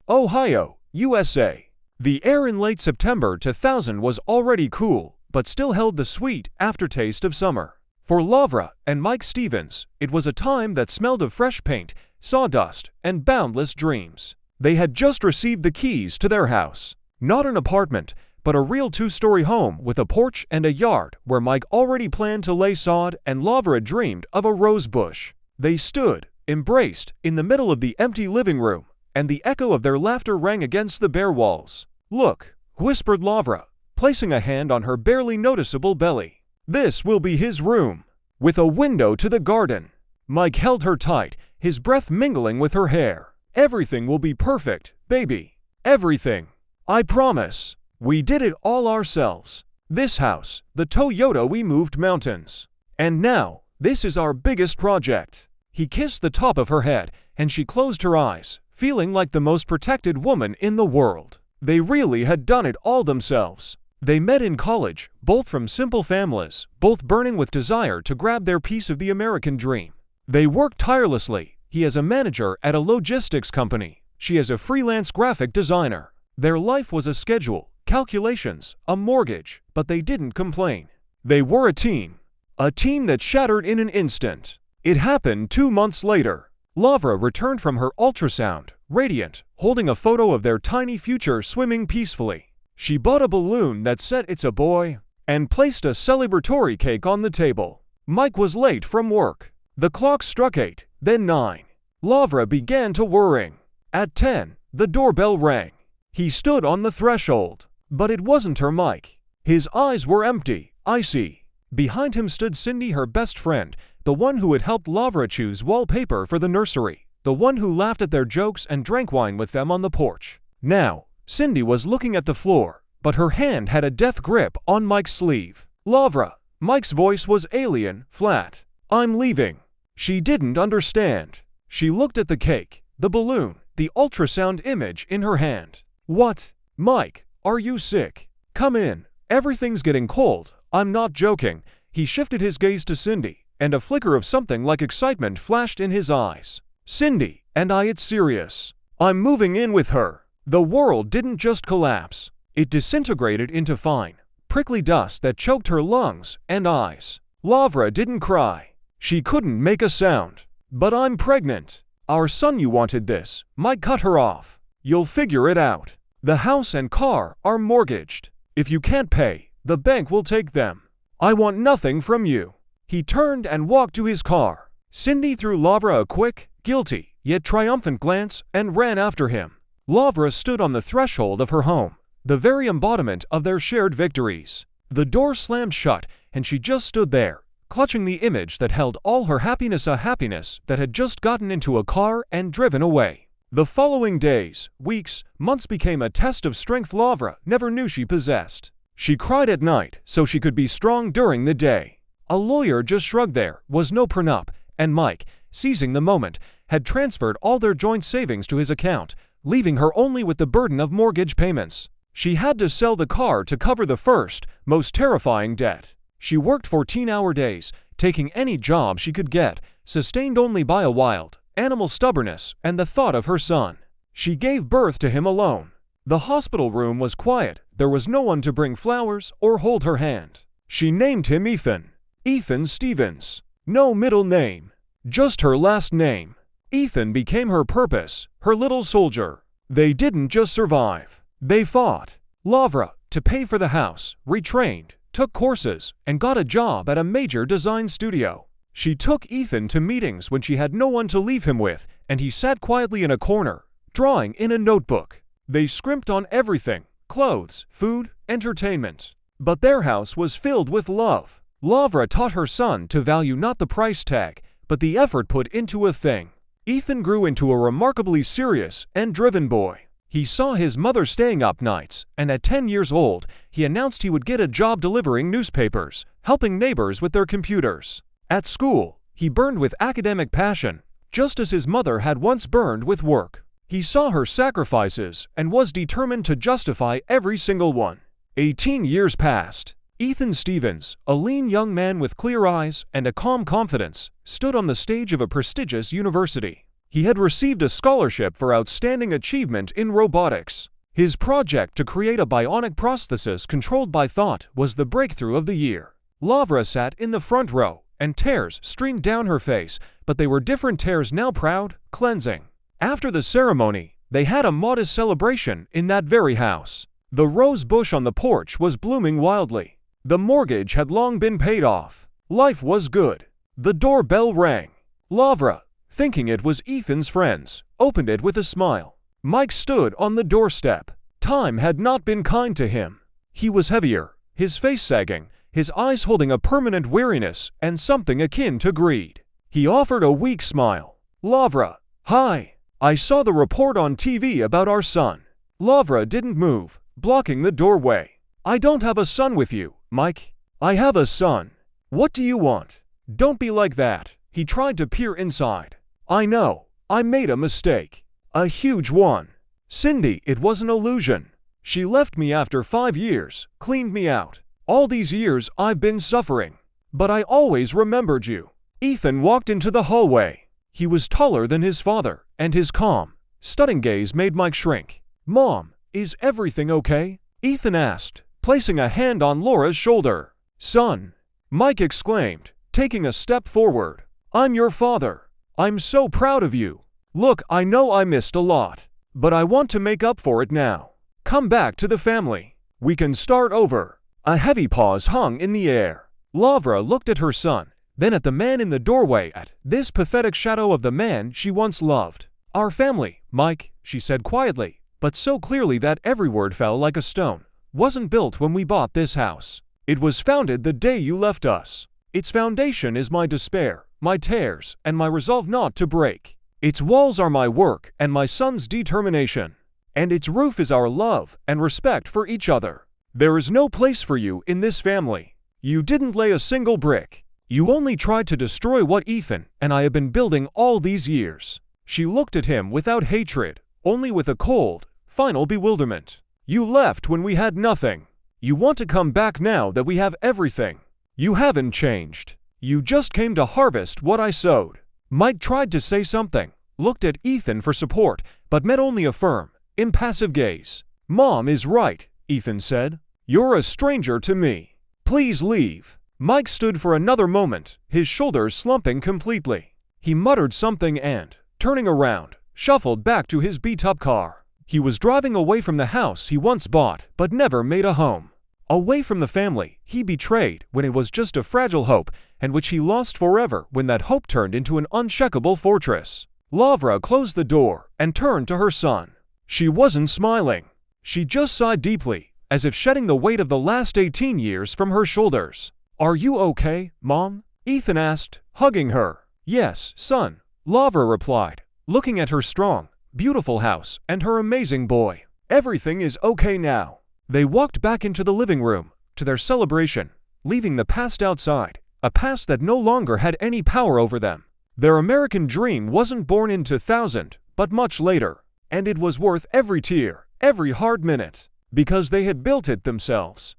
Ohio, USA. The air in late September 2000 was already cool, but still held the sweet aftertaste of summer. For Lavra and Mike Stevens, it was a time that smelled of fresh paint, sawdust, and boundless dreams. They had just received the keys to their house. Not an apartment, but a real two-story home with a porch and a yard where Mike already planned to lay sod and Lavra dreamed of a rose bush. They stood, embraced, in the middle of the empty living room, and the echo of their laughter rang against the bare walls. "Look," whispered Lavra, placing a hand on her barely noticeable belly. "This will be his room, with a window to the garden." Mike held her tight, his breath mingling with her hair. "Everything will be perfect, baby. Everything. I promise. We did it all ourselves. This house, the Toyota we moved mountains. And now, this is our biggest project." He kissed the top of her head, and she closed her eyes, feeling like the most protected woman in the world. They really had done it all themselves. They met in college, both from simple families, both burning with desire to grab their piece of the American dream. They worked tirelessly, he as a manager at a logistics company, she as a freelance graphic designer. Their life was a schedule, calculations, a mortgage, but they didn't complain. They were a team that shattered in an instant. It happened 2 months later. Lavra returned from her ultrasound, radiant, holding a photo of their tiny future swimming peacefully. She bought a balloon that said "It's a boy" and placed a celebratory cake on the table. Mike was late from work. The clock struck 8, then 9. Lavra began to worrying. At 10, the doorbell rang. He stood on the threshold. But it wasn't her Mike. His eyes were empty, icy. Behind him stood Cindy, her best friend, the one who had helped Lavra choose wallpaper for the nursery, the one who laughed at their jokes and drank wine with them on the porch. Now, Cindy was looking at the floor, but her hand had a death grip on Mike's sleeve. "Lavra." Mike's voice was alien, flat. "I'm leaving." She didn't understand. She looked at the cake, the balloon, the ultrasound image in her hand. "What? Mike, are you sick? Come in. Everything's getting cold. I'm not joking." He shifted his gaze to Cindy, and a flicker of something like excitement flashed in his eyes. "Cindy, and it's serious. I'm moving in with her." The world didn't just collapse. It disintegrated into fine, prickly dust that choked her lungs and eyes. Lavra didn't cry. She couldn't make a sound. "But I'm pregnant." "Our son, you wanted this." Mike cut her off. "You'll figure it out. The house and car are mortgaged. If you can't pay, the bank will take them. I want nothing from you." He turned and walked to his car. Cindy threw Lavra a quick, guilty, yet triumphant glance and ran after him. Lavra stood on the threshold of her home, the very embodiment of their shared victories. The door slammed shut, and she just stood there, clutching the image that held all her happiness, a happiness that had just gotten into a car and driven away. The following days, weeks, months became a test of strength Lavra never knew she possessed. She cried at night so she could be strong during the day. A lawyer just shrugged. There was no prenup, and Mike, seizing the moment, had transferred all their joint savings to his account, leaving her only with the burden of mortgage payments. She had to sell the car to cover the first, most terrifying debt. She worked 14-hour days, taking any job she could get, sustained only by a wild, animal stubbornness and the thought of her son. She gave birth to him alone. The hospital room was quiet. There was no one to bring flowers or hold her hand. She named him Ethan. Ethan Stevens. No middle name. Just her last name. Ethan became her purpose, her little soldier. They didn't just survive. They fought. Lavra, to pay for the house, retrained, took courses, and got a job at a major design studio. She took Ethan to meetings when she had no one to leave him with, and he sat quietly in a corner, drawing in a notebook. They scrimped on everything: clothes, food, entertainment. But their house was filled with love. Lavra taught her son to value not the price tag, but the effort put into a thing. Ethan grew into a remarkably serious and driven boy. He saw his mother staying up nights, and at 10 years old, he announced he would get a job delivering newspapers, helping neighbors with their computers. At school, he burned with academic passion, just as his mother had once burned with work. He saw her sacrifices and was determined to justify every single one. 18 years passed. Ethan Stevens, a lean young man with clear eyes and a calm confidence, stood on the stage of a prestigious university. He had received a scholarship for outstanding achievement in robotics. His project to create a bionic prosthesis controlled by thought was the breakthrough of the year. Lavra sat in the front row, and tears streamed down her face, but they were different tears now, proud, cleansing. After the ceremony, they had a modest celebration in that very house. The rose bush on the porch was blooming wildly. The mortgage had long been paid off. Life was good. The doorbell rang. Lavra, thinking it was Ethan's friends, opened it with a smile. Mike stood on the doorstep. Time had not been kind to him. He was heavier, his face sagging, his eyes holding a permanent weariness and something akin to greed. He offered a weak smile. Lavra, hi. I saw the report on TV about our son. Lavra didn't move, blocking the doorway. I don't have a son with you, Mike. I have a son. What do you want? Don't be like that. He tried to peer inside. I know. I made a mistake. A huge one. Cindy, it was an illusion. She left me after 5 years, cleaned me out. All these years I've been suffering. But I always remembered you. Ethan walked into the hallway. He was taller than his father, and his calm, stunning gaze made Mike shrink. Mom, is everything okay? Ethan asked, placing a hand on Laura's shoulder. Son, Mike exclaimed, taking a step forward. I'm your father. I'm so proud of you. Look, I know I missed a lot, but I want to make up for it now. Come back to the family. We can start over. A heavy pause hung in the air. Lavra looked at her son, then at the man in the doorway, at this pathetic shadow of the man she once loved. Our family, Mike, she said quietly, but so clearly that every word fell like a stone, wasn't built when we bought this house. It was founded the day you left us. Its foundation is my despair, my tears, and my resolve not to break. Its walls are my work and my son's determination. And its roof is our love and respect for each other. There is no place for you in this family. You didn't lay a single brick. You only tried to destroy what Ethan and I have been building all these years. She looked at him without hatred, only with a cold, final bewilderment. You left when we had nothing. You want to come back now that we have everything. You haven't changed. You just came to harvest what I sowed. Mike tried to say something, looked at Ethan for support, but met only a firm, impassive gaze. Mom is right, Ethan said. You're a stranger to me. Please leave. Mike stood for another moment, his shoulders slumping completely. He muttered something and, turning around, shuffled back to his beat-up car. He was driving away from the house he once bought but never made a home. Away from the family he betrayed when it was just a fragile hope, and which he lost forever when that hope turned into an uncheckable fortress. Lavra closed the door and turned to her son. She wasn't smiling. She just sighed deeply, as if shedding the weight of the last 18 years from her shoulders. Are you okay, Mom? Ethan asked, hugging her. Yes, son, Lavra replied, looking at her strong, beautiful house and her amazing boy. Everything is okay now. They walked back into the living room, to their celebration, leaving the past outside, a past that no longer had any power over them. Their American dream wasn't born in 2000, but much later, and it was worth every tear, every hard minute, because they had built it themselves.